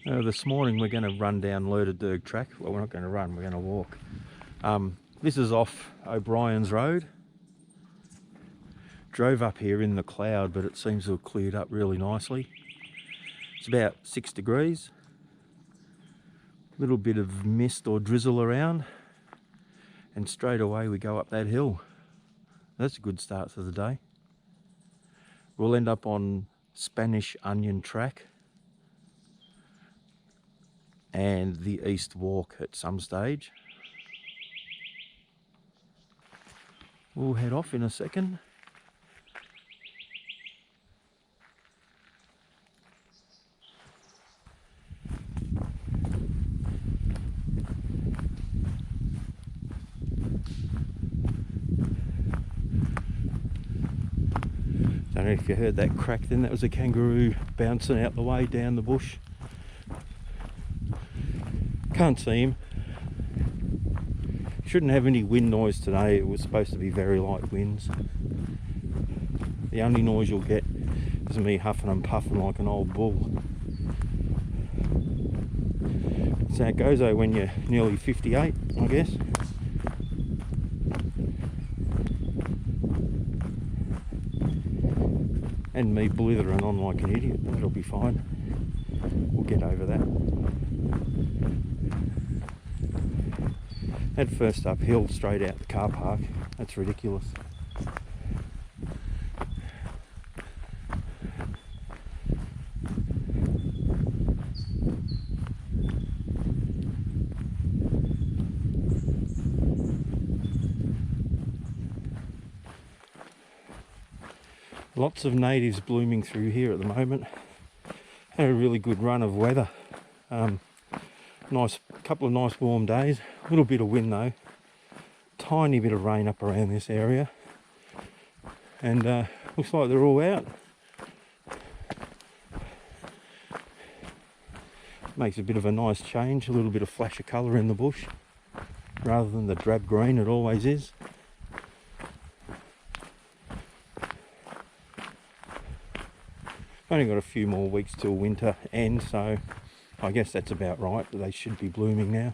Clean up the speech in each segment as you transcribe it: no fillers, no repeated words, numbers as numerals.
This morning we're going to run down Lerderderg track. Well, we're not going to run, we're going to walk. This is off O'Brien's Road. Drove up here in the cloud, but it seems to have cleared up really nicely. It's about 6 degrees. Little bit of mist or drizzle around, and straight away we go up that hill. That's a good start to the day. We'll end up on Spanish Onion Track and the East Walk at some stage. We'll head off in a second. Don't know if you heard that crack then, that was a kangaroo bouncing out the way down the bush. Can't see him. Shouldn't have any wind noise today, it was supposed to be very light winds. The only noise you'll get is me huffing and puffing like an old bull. That's how it goes though when you're nearly 58, I guess. And me blithering on like an idiot, but it'll be fine. We'll get over that. Head first uphill straight out the car park. That's ridiculous. Lots of natives blooming through here at the moment. Had a really good run of weather. Nice couple of nice warm days. A little bit of wind though. Tiny bit of rain up around this area. And looks like they're all out. Makes a bit of a nice change. A little bit of flash of colour in the bush, rather than the drab green it always is. Only got a few more weeks till winter ends, so I guess that's about right. They should be blooming now.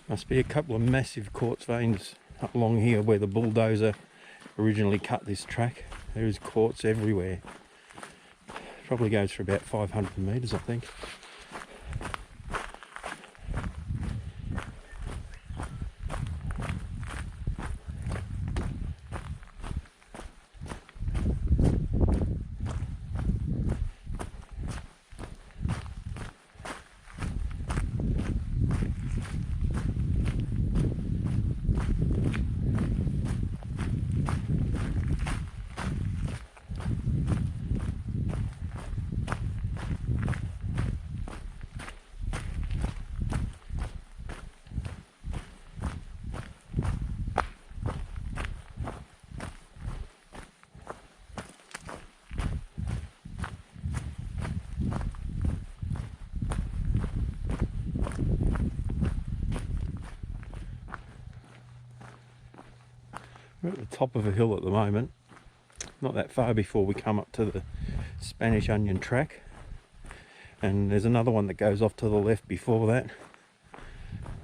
Must be a couple of massive quartz veins up along here where the bulldozer originally cut this track. There is quartz everywhere. Probably goes for about 500 metres, I think. We're at the top of a hill at the moment, not that far before we come up to the Spanish Onion track, and there's another one that goes off to the left before that.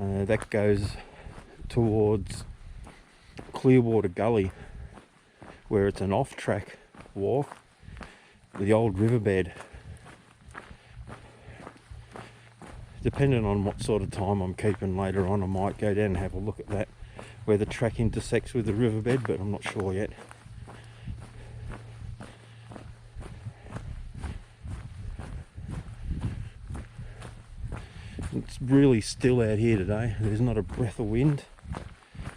That goes towards Clearwater Gully, where it's an off-track walk, the old riverbed. Depending on what sort of time I'm keeping later on, I might go down and have a look at that, where the track intersects with the riverbed, but I'm not sure yet. It's really still out here today. There's not a breath of wind.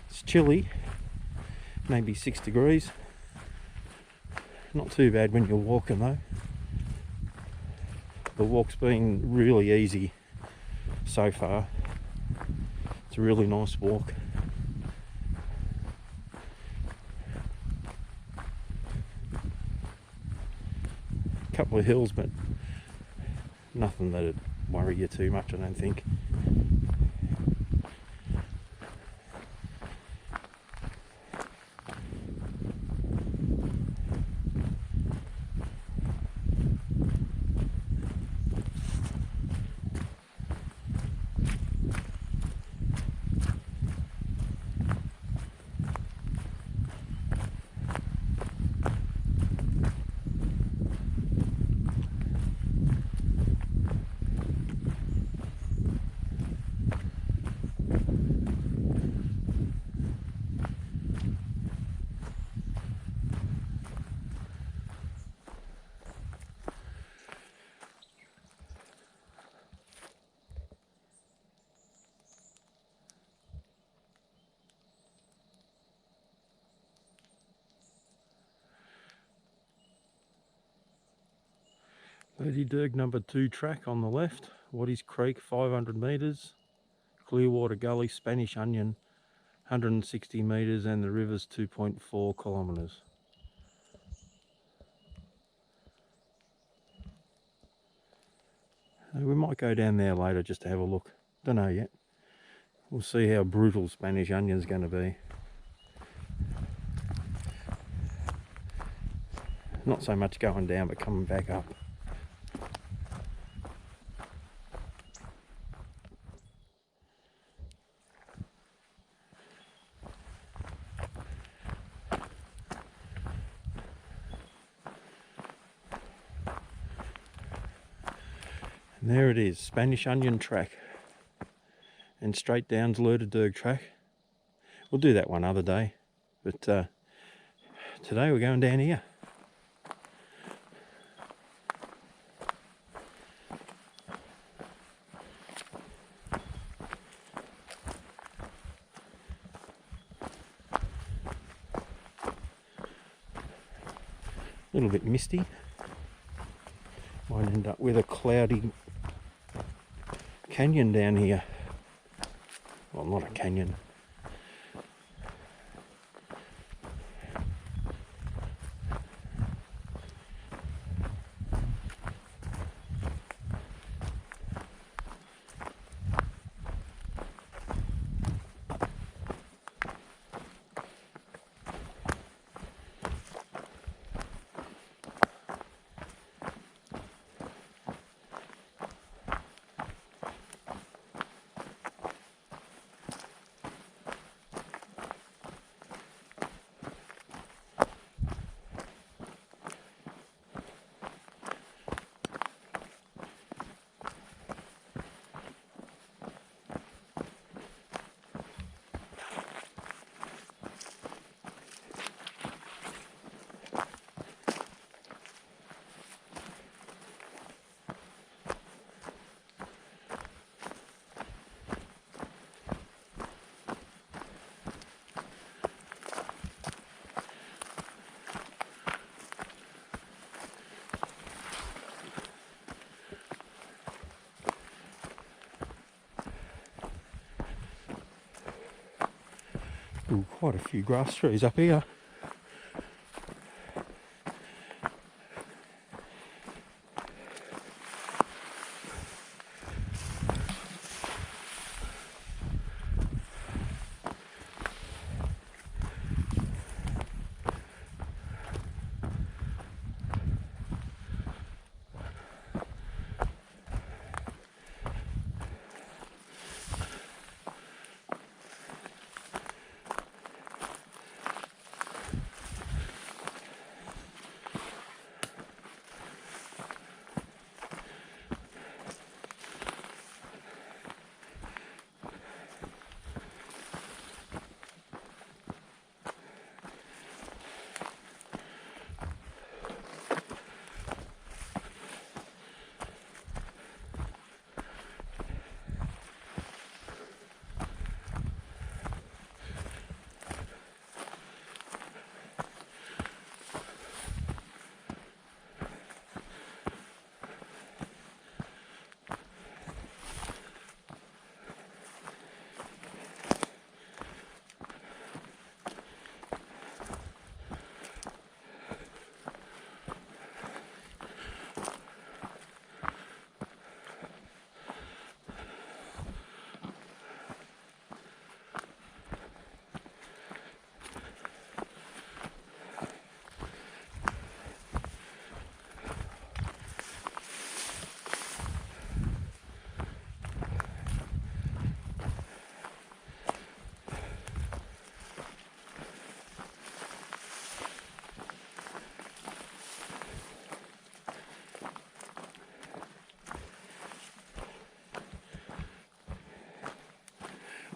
It's chilly, maybe 6 degrees. Not too bad when you're walking though. The walk's been really easy so far. It's a really nice walk. A couple of hills, but nothing that'd worry you too much, I don't think. Lerderderg number 2 track on the left, Watties Creek 500 metres, Clearwater Gully Spanish Onion 160 metres, and the river's 2.4 kilometres. We might go down there later just to have a look. Don't know yet. We'll see how brutal Spanish Onion's going to be. Not so much going down, but coming back up. And there it is, Spanish Onion track, and straight down to Lerderderg track. We'll do that one other day, but today we're going down here. A little bit misty. Might end up with a cloudy canyon down here. Well, not a canyon. Ooh, quite a few grass trees up here.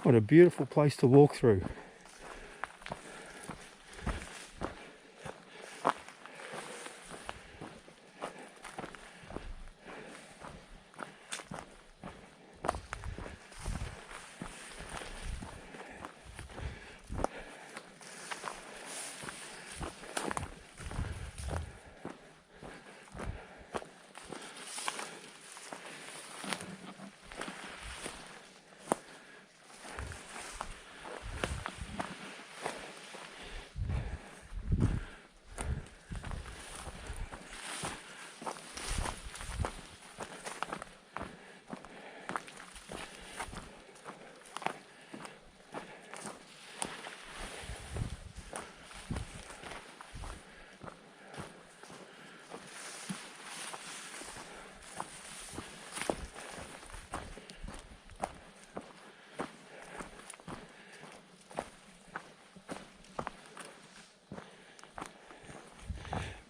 What a beautiful place to walk through.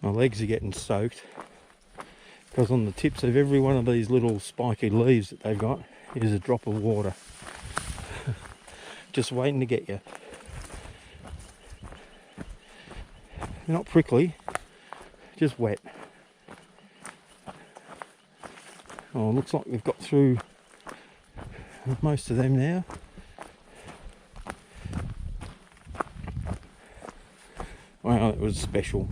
My legs are getting soaked because on the tips of every one of these little spiky leaves that they've got is a drop of water. Just waiting to get you. They're not prickly, just wet. Oh, looks like we've got through most of them now. Wow, that was special.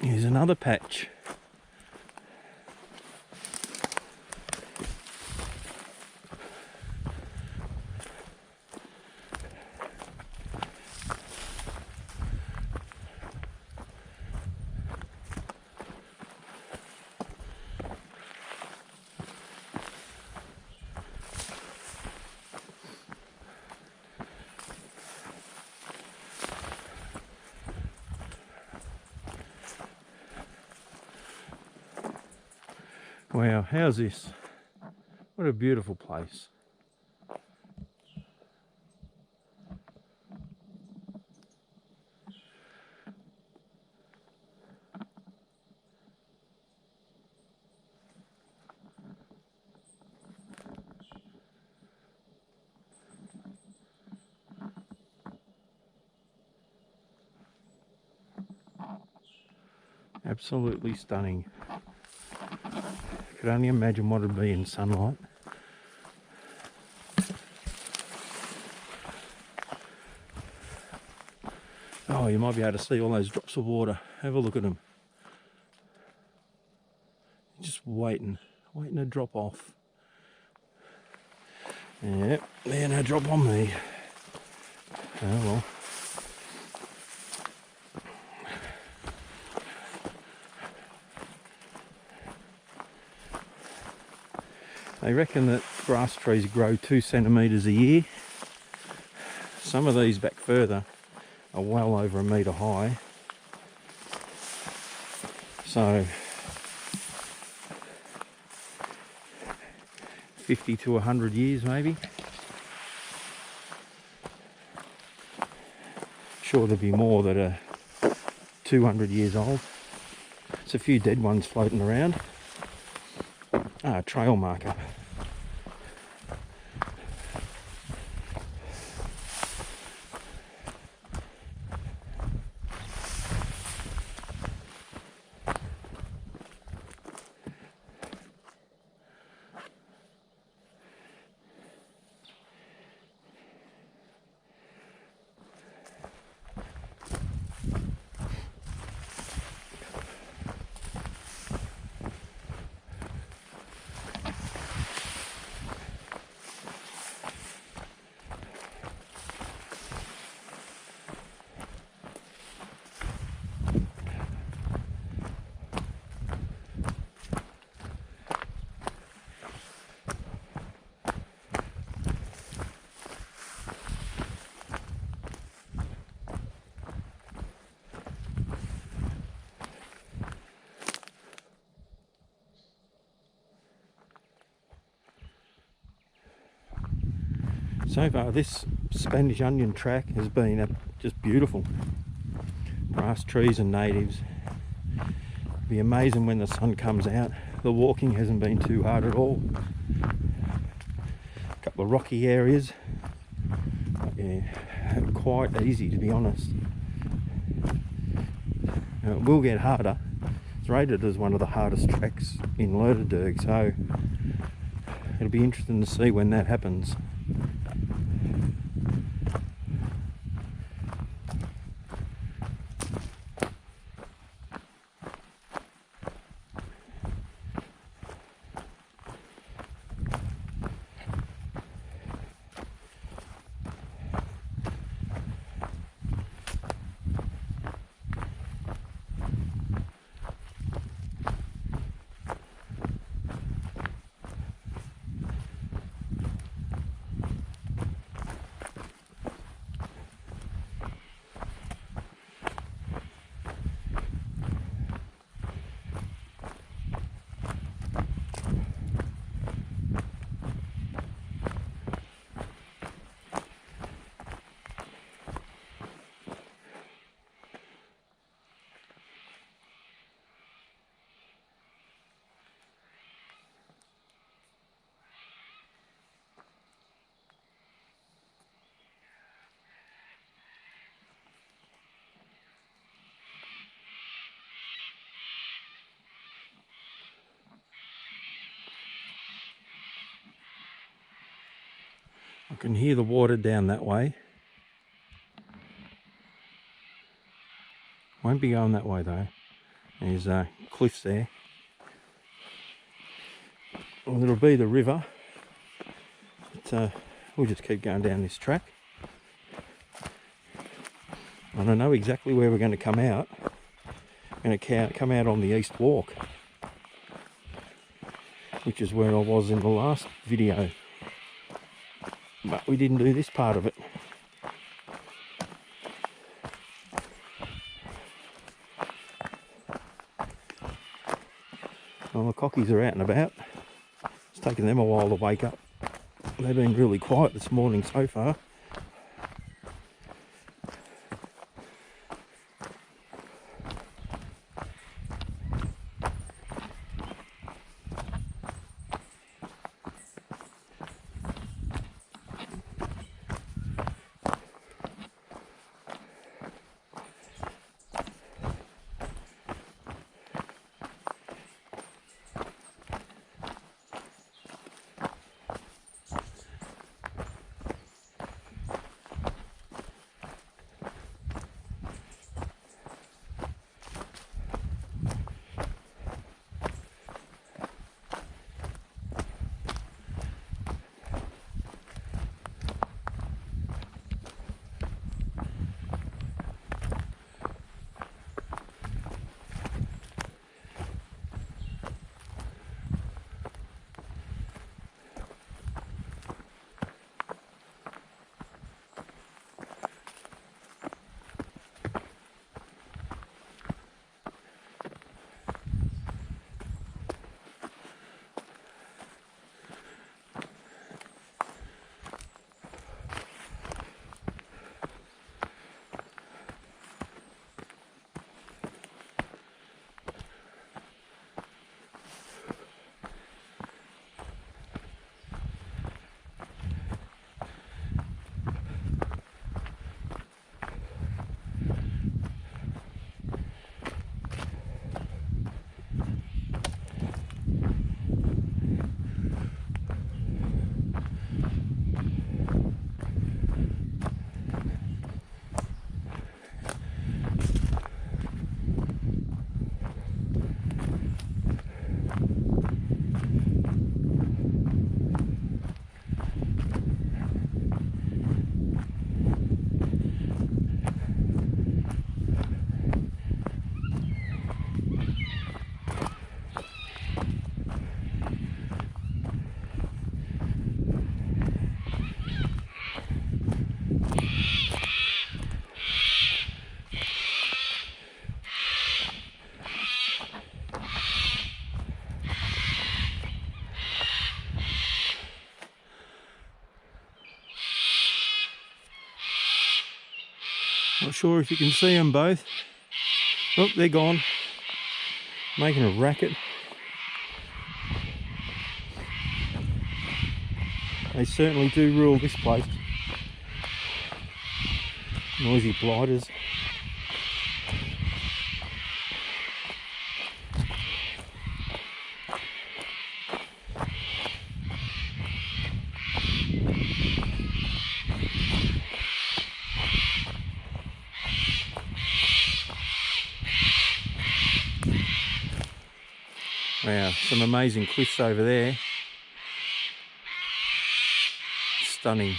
Here's another patch. Wow, how's this? What a beautiful place. Absolutely stunning. Could only imagine what it'd be in sunlight. Oh, you might be able to see all those drops of water. Have a look at them. Just waiting to drop off. Yep, they're no drop on me. Oh well. They reckon that grass trees grow 2 centimetres a year. Some of these back further are well over 1 metre high. So 50 to 100 years maybe. Sure there'll be more that are 200 years old. There's a few dead ones floating around. Ah, trail marker. So far this Spanish onion track has been just beautiful. Grass, trees and natives. It'll be amazing when the sun comes out. The walking hasn't been too hard at all. A couple of rocky areas. But yeah, quite easy to be honest. Now, it will get harder. It's rated as one of the hardest tracks in Lerderderg, so it'll be interesting to see when that happens. I can hear the water down that way. Won't be going that way though. There's cliffs there. Well, it'll be the river. But, we'll just keep going down this track. I don't know exactly where we're going to come out. We're going to come out on the East Walk, which is where I was in the last video. But we didn't do this part of it. Well, the cockies are out and about. It's taken them a while to wake up. They've been really quiet this morning so far. Not sure if you can see them both. Oh, they're gone. Making a racket. They certainly do rule this place. Noisy blighters. Wow, some amazing cliffs over there. Stunning.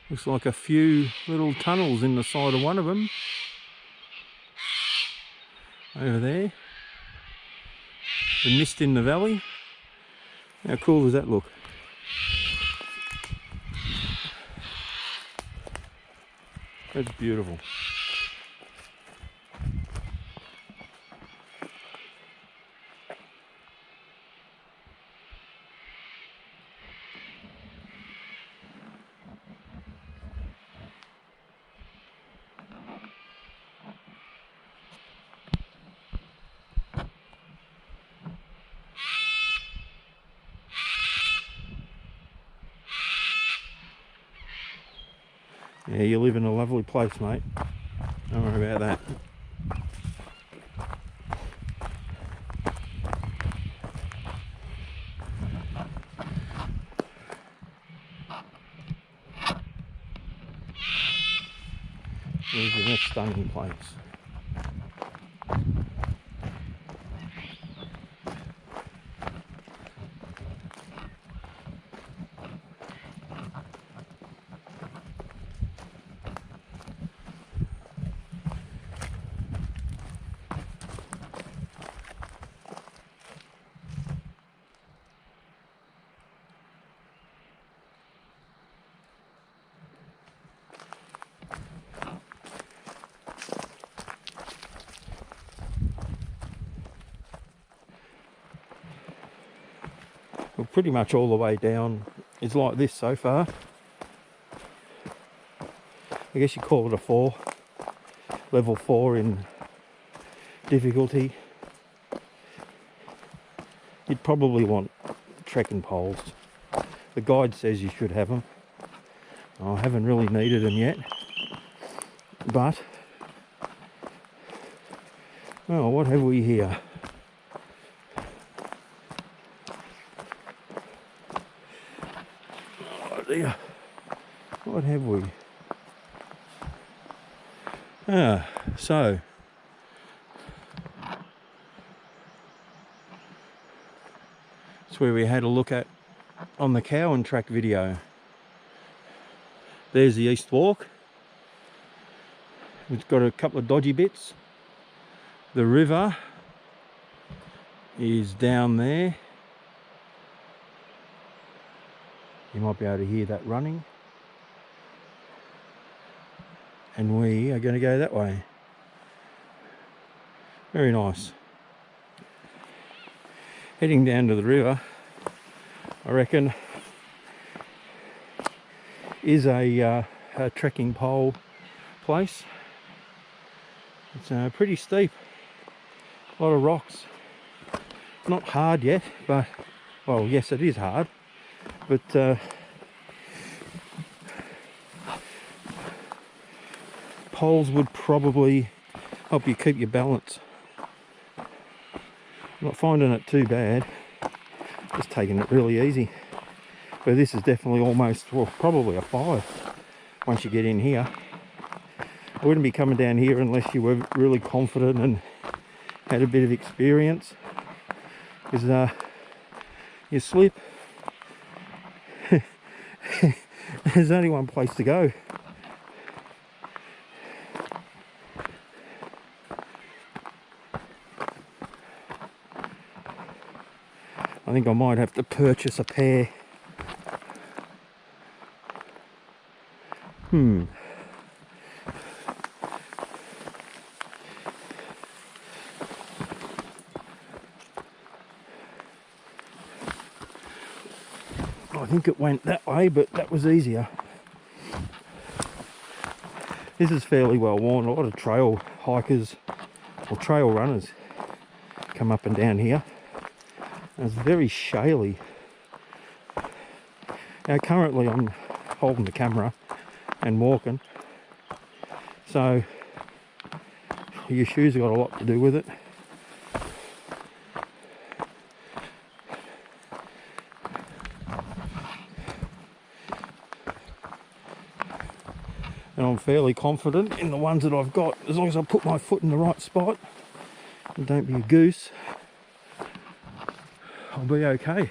Looks like a few little tunnels in the side of one of them. Over there. The mist in the valley. How cool does that look? That's beautiful. Yeah, you live in a lovely place, mate. Don't worry about that. Live in a stunning place. Well, pretty much all the way down is like this so far. I guess you call it a 4. Level 4 in difficulty. You'd probably want trekking poles. The guide says you should have them. I haven't really needed them yet. But, well, what have we here? Oh dear. What have we? So it's where we had a look at on the cow and track video. There's the East Walk. It's got a couple of dodgy bits. The river is down there. You might be able to hear that running. And we are going to go that way. Very nice. Heading down to the river, I reckon, is a trekking pole place. It's pretty steep, a lot of rocks. Not hard yet, but, well, yes, it is hard, but poles would probably help you keep your balance. I'm not finding it too bad, just taking it really easy. But this is definitely almost, well, probably a 5 once you get in here. I wouldn't be coming down here unless you were really confident and had a bit of experience, because you slip. There's only one place to go. I think I might have to purchase a pair. think it went that way, but that was easier. This is fairly well worn. A lot of trail hikers or trail runners come up and down here. And it's very shaly. Now currently I'm holding the camera and walking, so your shoes have got a lot to do with it. And I'm fairly confident in the ones that I've got, as long as I put my foot in the right spot and don't be a goose, I'll be okay.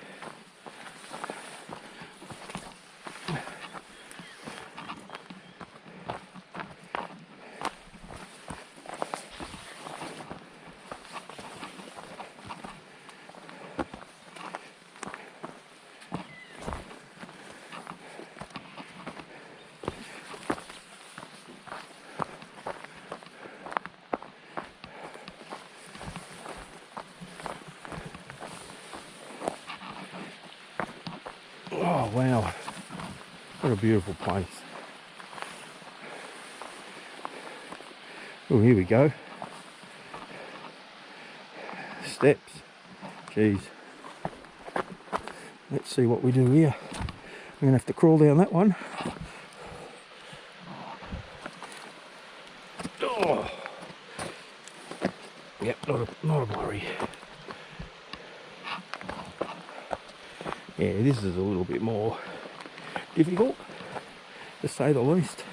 Oh wow, what a beautiful place. Oh, here we go. Steps. Jeez. Let's see what we do here. I'm gonna have to crawl down that one. Oh. Yep, not a worry. Yeah, this is a little bit more difficult, to say the least.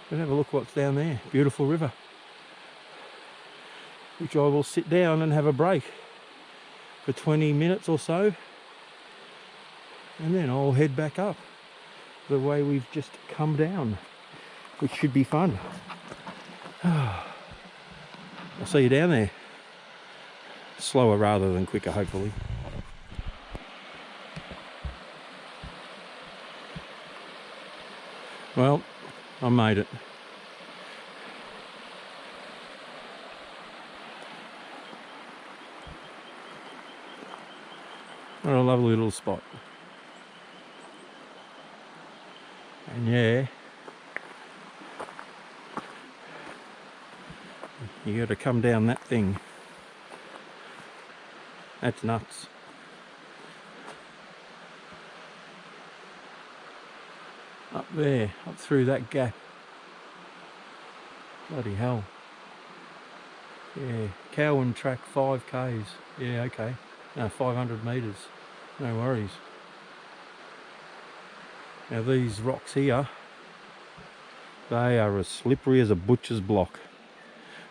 But have a look what's down there. Beautiful river, which I will sit down and have a break for 20 minutes or so, and then I'll head back up the way we've just come down, which should be fun. I'll see you down there. Slower rather than quicker, hopefully. Well, I made it. What a lovely little spot. And yeah, you got to come down that thing. That's nuts. Up there, up through that gap. Bloody hell. Yeah, Cowan track 5Ks. Yeah, okay. No, 500 metres. No worries. Now these rocks here, they are as slippery as a butcher's block.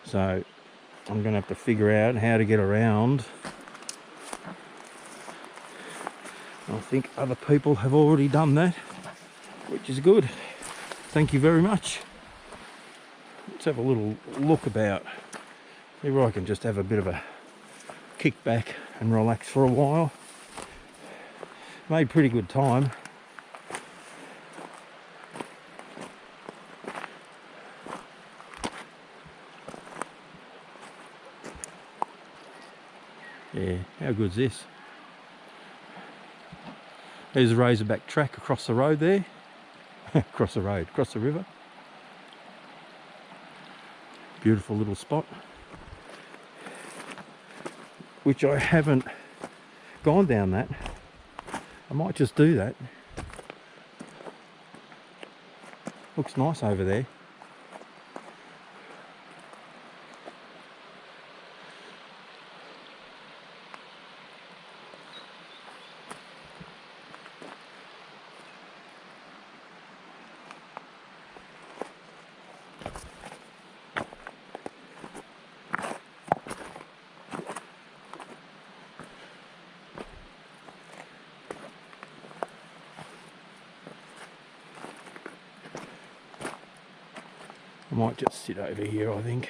So I'm going to have to figure out how to get around. I think other people have already done that, which is good. Thank you very much. Let's have a little look about. Maybe I can just have a bit of a kick back and relax for a while. Made pretty good time. Yeah, how good's this? There's a razorback track across the road there. Across the road, across the river. Beautiful little spot, which I haven't gone down that. I might just do that. Looks nice over there. I might just sit over here, I think.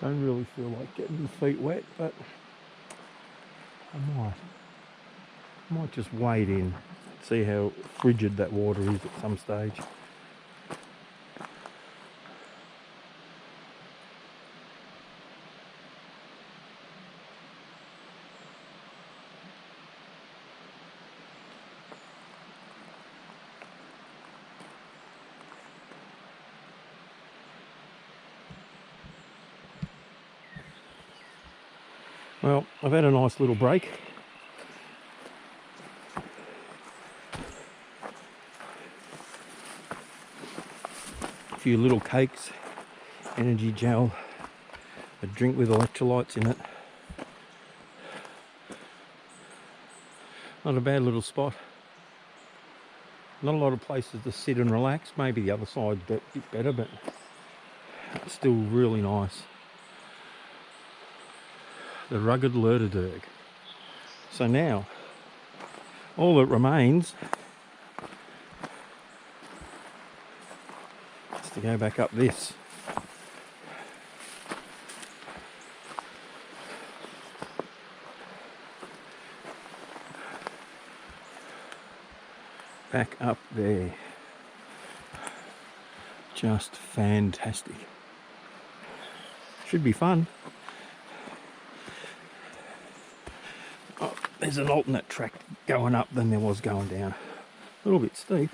Don't really feel like getting my feet wet, but I might just wade in, see how frigid that water is at some stage. Well, I've had a nice little break. A few little cakes, energy gel, a drink with electrolytes in it. Not a bad little spot. Not a lot of places to sit and relax. Maybe the other side's a bit better, but it's still really nice. The rugged Lerderderg. So now, all that remains is to go back up this. Back up there. Just fantastic. Should be fun. Oh, there's an alternate track going up than there was going down. A little bit steep.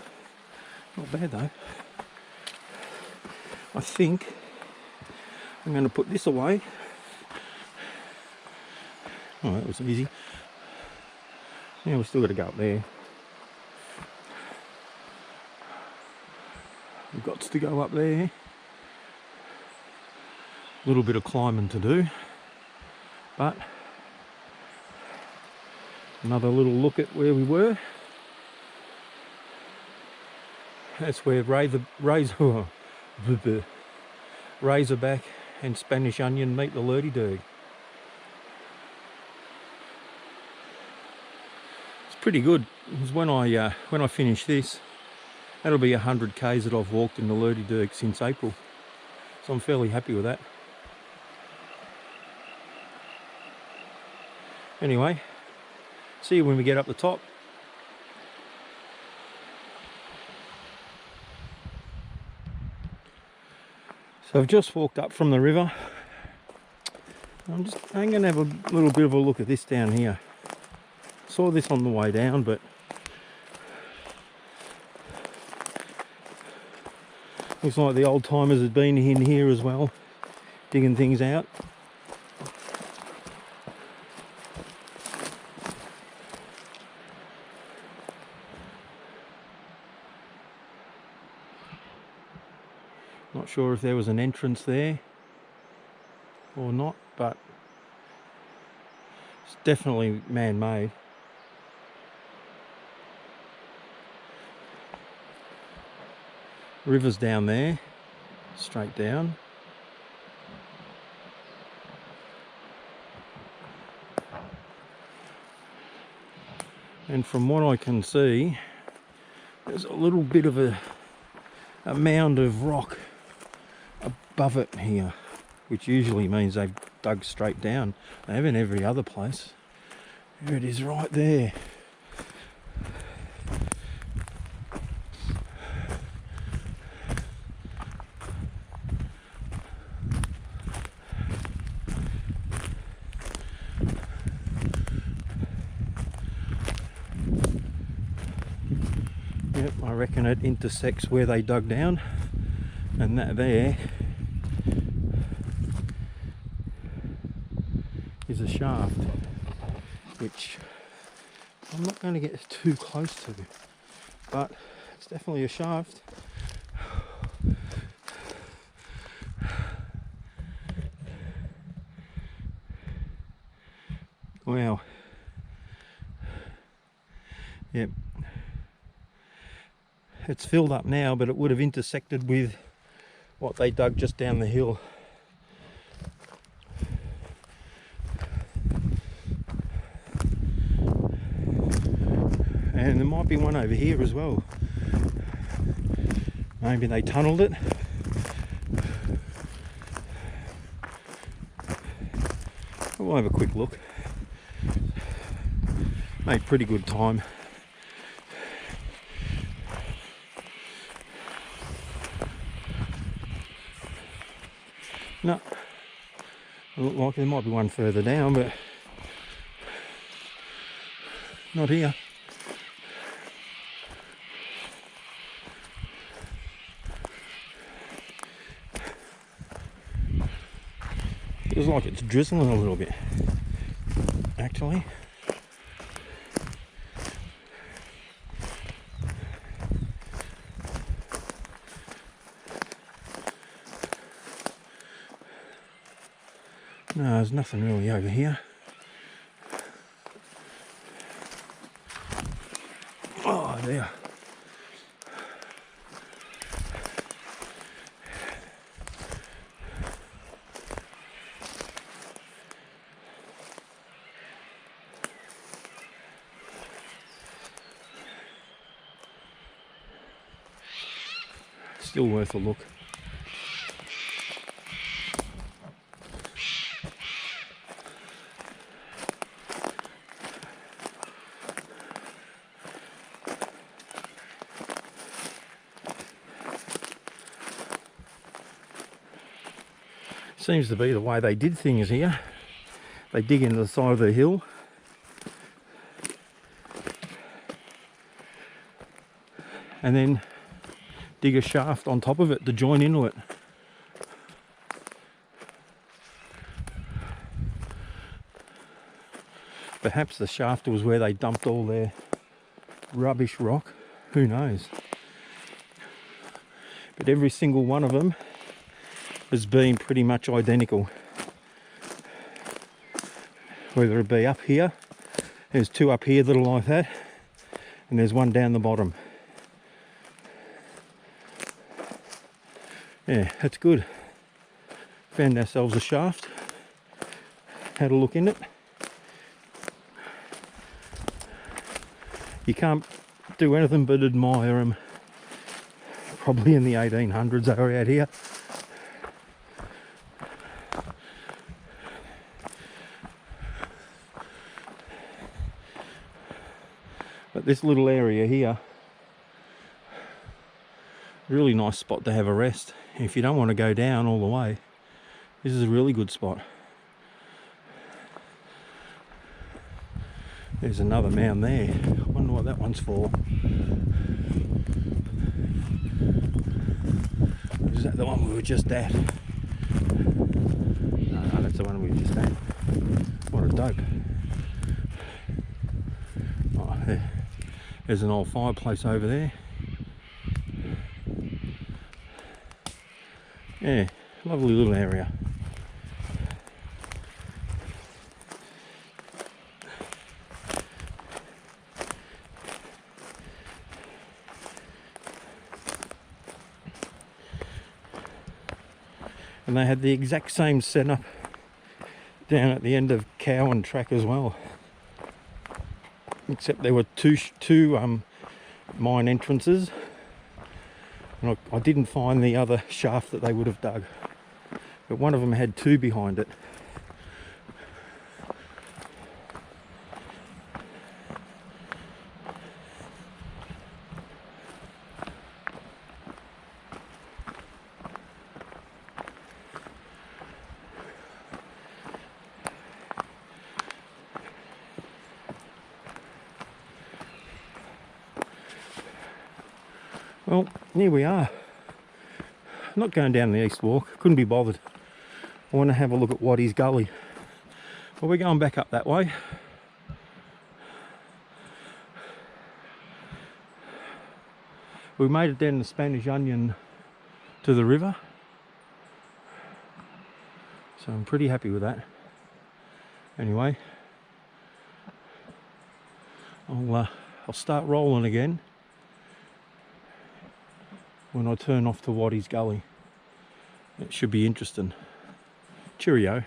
Not bad though. I think I'm going to put this away. Oh, that was easy. Yeah, we've still got to go up there. We've got to go up there. A little bit of climbing to do, but another little look at where we were. That's where Razorback and Spanish Onion meet the Lerderderg. It's pretty good. Because when I finish this, that'll be 100 k's that I've walked in the Lerderderg since April. So I'm fairly happy with that. Anyway, see you when we get up the top. So I've just walked up from the river. I'm going to have a little bit of a look at this down here. Saw this on the way down, but looks like the old timers had been in here as well, digging things out. Not sure if there was an entrance there or not, but it's definitely man-made. River's down there, straight down. And from what I can see, there's a little bit of a mound of rock above it here, which usually means they've dug straight down. They have in every other place. There it is right there. Yep, I reckon it intersects where they dug down, and that there is a shaft, which I'm not going to get too close to, but it's definitely a shaft. Wow. Yep. It's filled up now, but it would have intersected with what they dug just down the hill. And there might be one over here as well. Maybe they tunnelled it. we'll have a quick look. Made pretty good time. No, it looked like there might be one further down, but not here. Feels like it's drizzling a little bit, actually. No, there's nothing really over here. Oh, there. Still worth a look. Seems to be the way they did things here. They dig into the side of the hill, and then dig a shaft on top of it to join into it. Perhaps the shaft was where they dumped all their rubbish rock, who knows. But every single one of them has been pretty much identical. Whether it be up here, there's two up here that are like that, and there's one down the bottom. Yeah, that's good. Found ourselves a shaft, had a look in it. You can't do anything but admire them. Probably in the 1800s they were out here. But this little area here, really nice spot to have a rest. If you don't want to go down all the way, this is a really good spot. There's another mound there. I wonder what that one's for. Is that the one we were just at? No, that's the one we were just at. What a dope. Oh, there's an old fireplace over there. Yeah, lovely little area. And they had the exact same setup down at the end of Cowan Track as well, except there were two mine entrances, and I didn't find the other shaft that they would have dug, but one of them had two behind it. Well, here we are. Not going down the east walk, couldn't be bothered. I want to have a look at Watties Gully. Well, we're going back up that way. We made it down the Spanish Onion to the river, so I'm pretty happy with that. Anyway, I'll start rolling again when I turn off to Watties Gully. It should be interesting. Cheerio.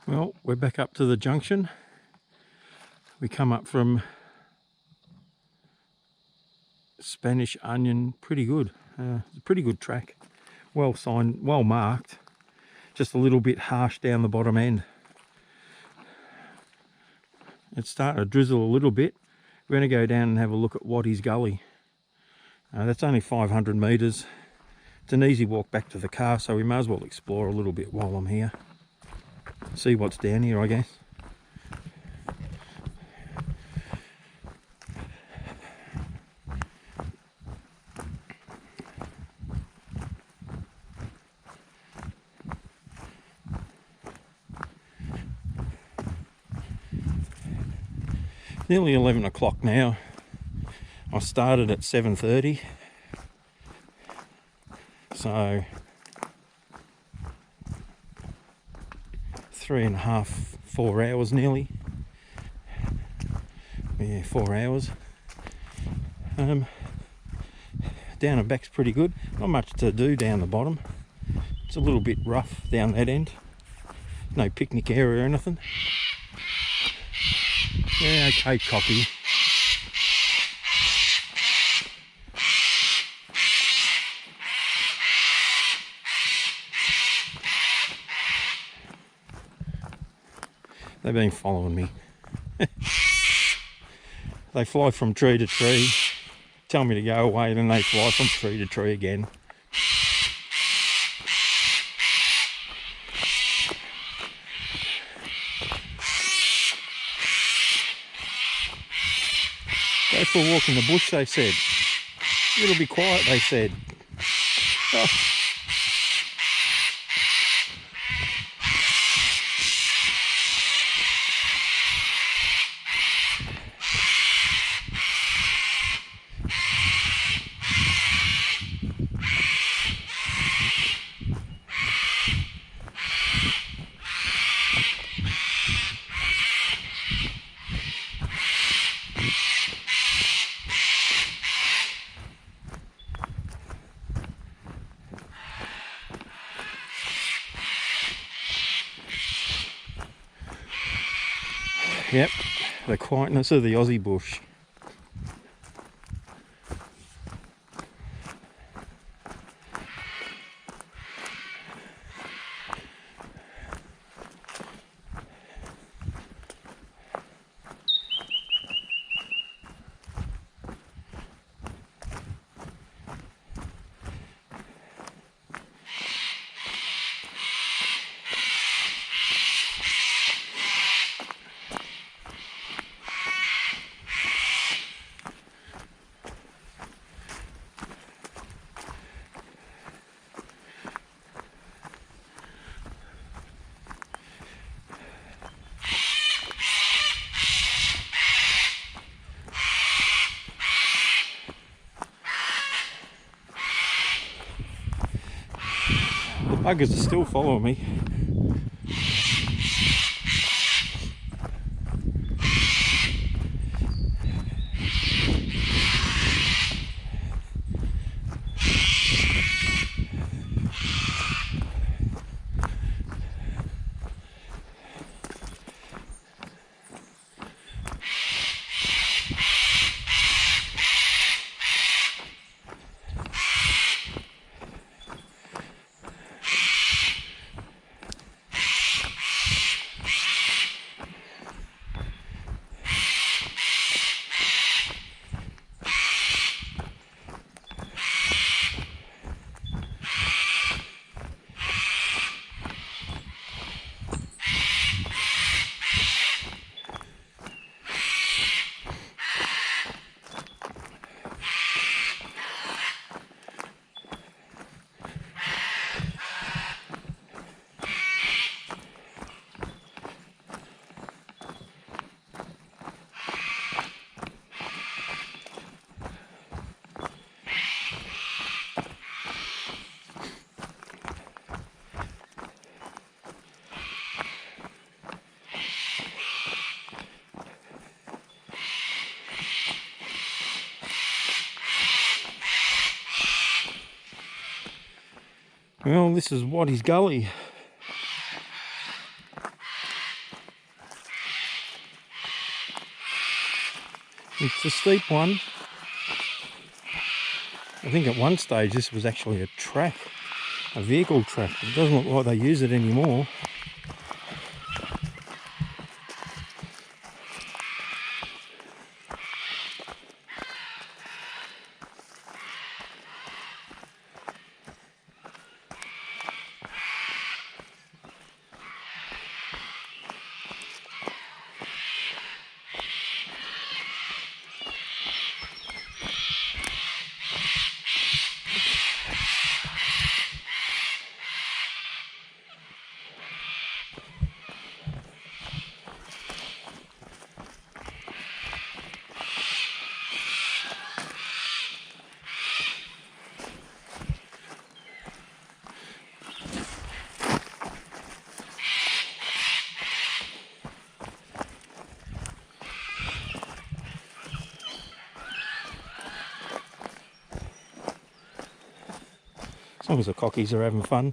Well, we're back up to the junction. We come up from Spanish Onion, pretty good. It's a pretty good track. Well signed, well marked. just a little bit harsh down the bottom end. It's starting to drizzle a little bit. We're going to go down and have a look at Watties Gully. That's only 500 metres. It's an easy walk back to the car, so we may as well explore a little bit while I'm here. See what's down here, I guess. Nearly 11 o'clock now. I started at 7:30, so 3.5, 4 hours nearly. Yeah, 4 hours. Down and back's pretty good. Not much to do down the bottom. It's a little bit rough down that end. No picnic area or anything. Yeah, okay, cocky. They've been following me. They fly from tree to tree, tell me to go away, then they fly from tree to tree again. Go for a walk in the bush, they said. It'll be quiet, they said. Oh. Yep, the quietness of the Aussie bush. The buggers are still following me. Well, this is Watties Gully. It's a steep one. I think at one stage this was actually a track. a vehicle track. It doesn't look like they use it anymore. As long as the cockies are having fun.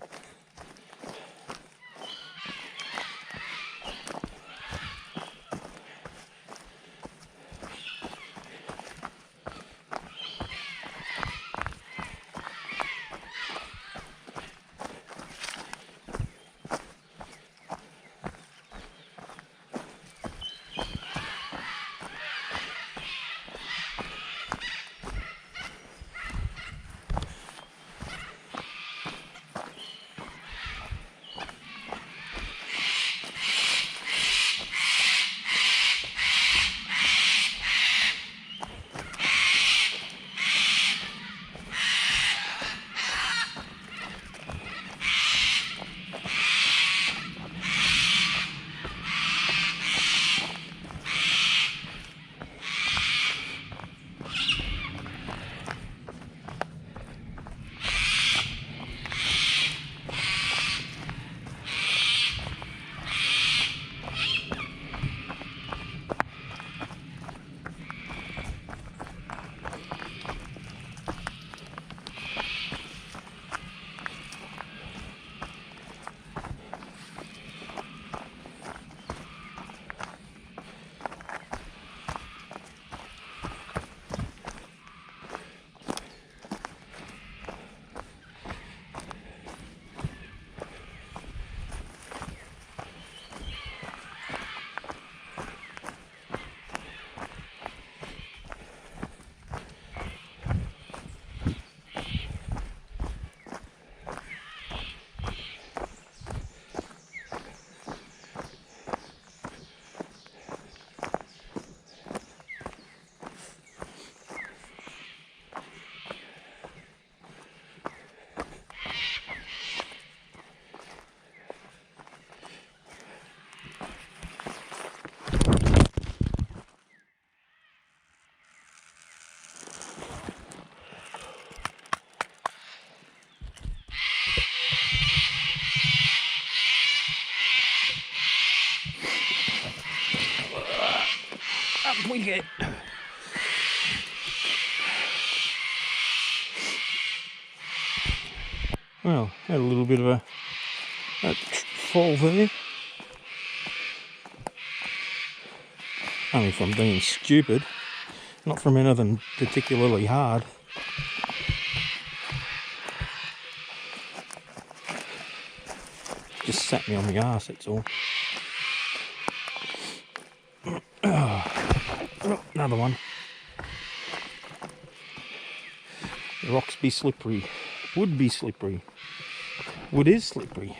Up we get. Well, had a little bit of a fall there. Only from being stupid, not from anything particularly hard. Just sat me on the arse, that's all. Oh, another one. The rocks be slippery. Would be slippery. Wood is slippery.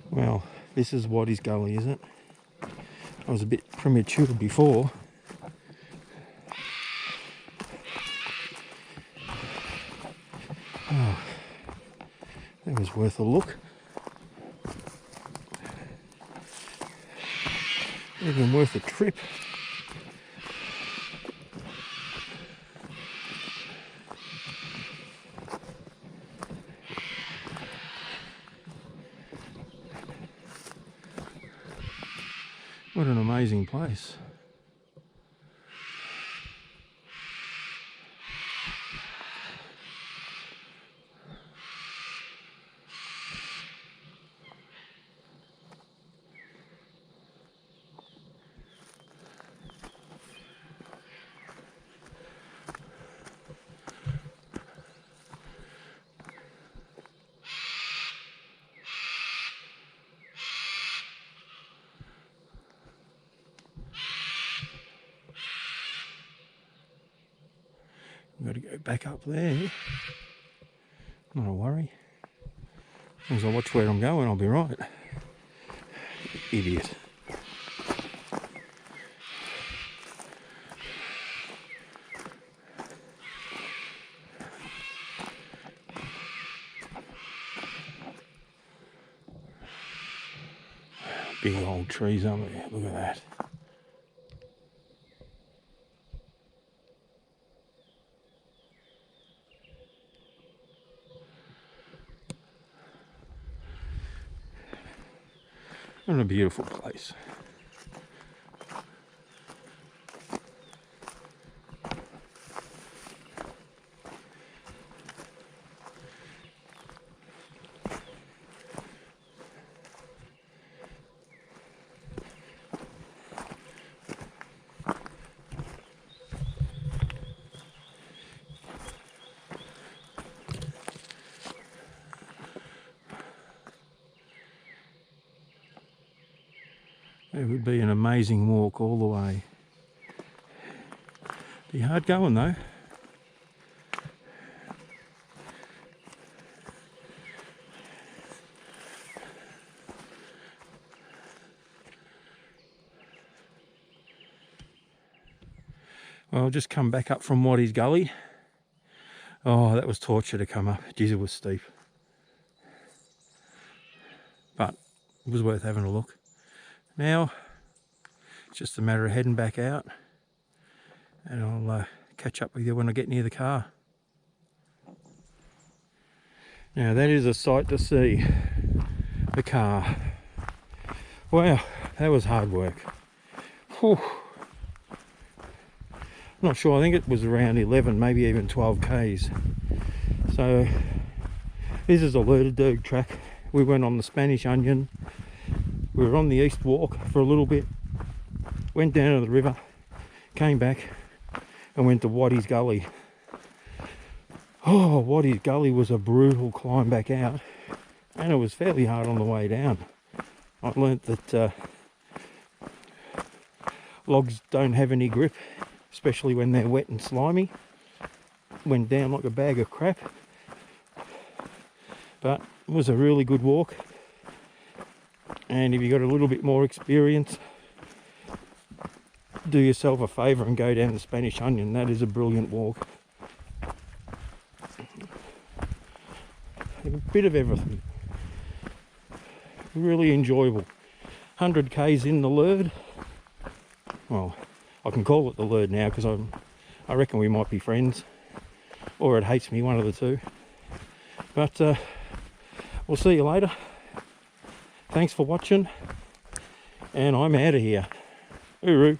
Well, this is Watties Gully, is it? I was a bit premature before. Oh, that was worth a look. Even worth a trip. an amazing place. I've got to go back up there. Not a worry. As long as I watch where I'm going, I'll be right. Idiot. Big old trees up there. Look at that. What a beautiful place. It would be an amazing walk all the way. Be hard going though. Well, I've just come back up from Watties Gully. Oh, that was torture to come up. Geez, it was steep. But it was worth having a look. Now, it's just a matter of heading back out, and I'll catch up with you when I get near the car. Now, that is a sight to see, the car. Wow, that was hard work. Whew. I'm not sure, I think it was around 11, maybe even 12 k's. So, this is a Lerderderg track. We went on the Spanish Onion. We were on the East Walk for a little bit, went down to the river, came back and went to Watties Gully. Oh, Watties Gully was a brutal climb back out, and it was fairly hard on the way down. I learnt that logs don't have any grip, especially when they're wet and slimy. Went down like a bag of crap, but it was a really good walk. And if you've got a little bit more experience, do yourself a favour and go down the Spanish Onion. That is a brilliant walk. A bit of everything. Really enjoyable. 100 k's in the Lerd. Well, I can call it the Lerd now because I reckon we might be friends. Or it hates me, one of the two. But we'll see you later. Thanks for watching, and I'm out of here. Hooroo.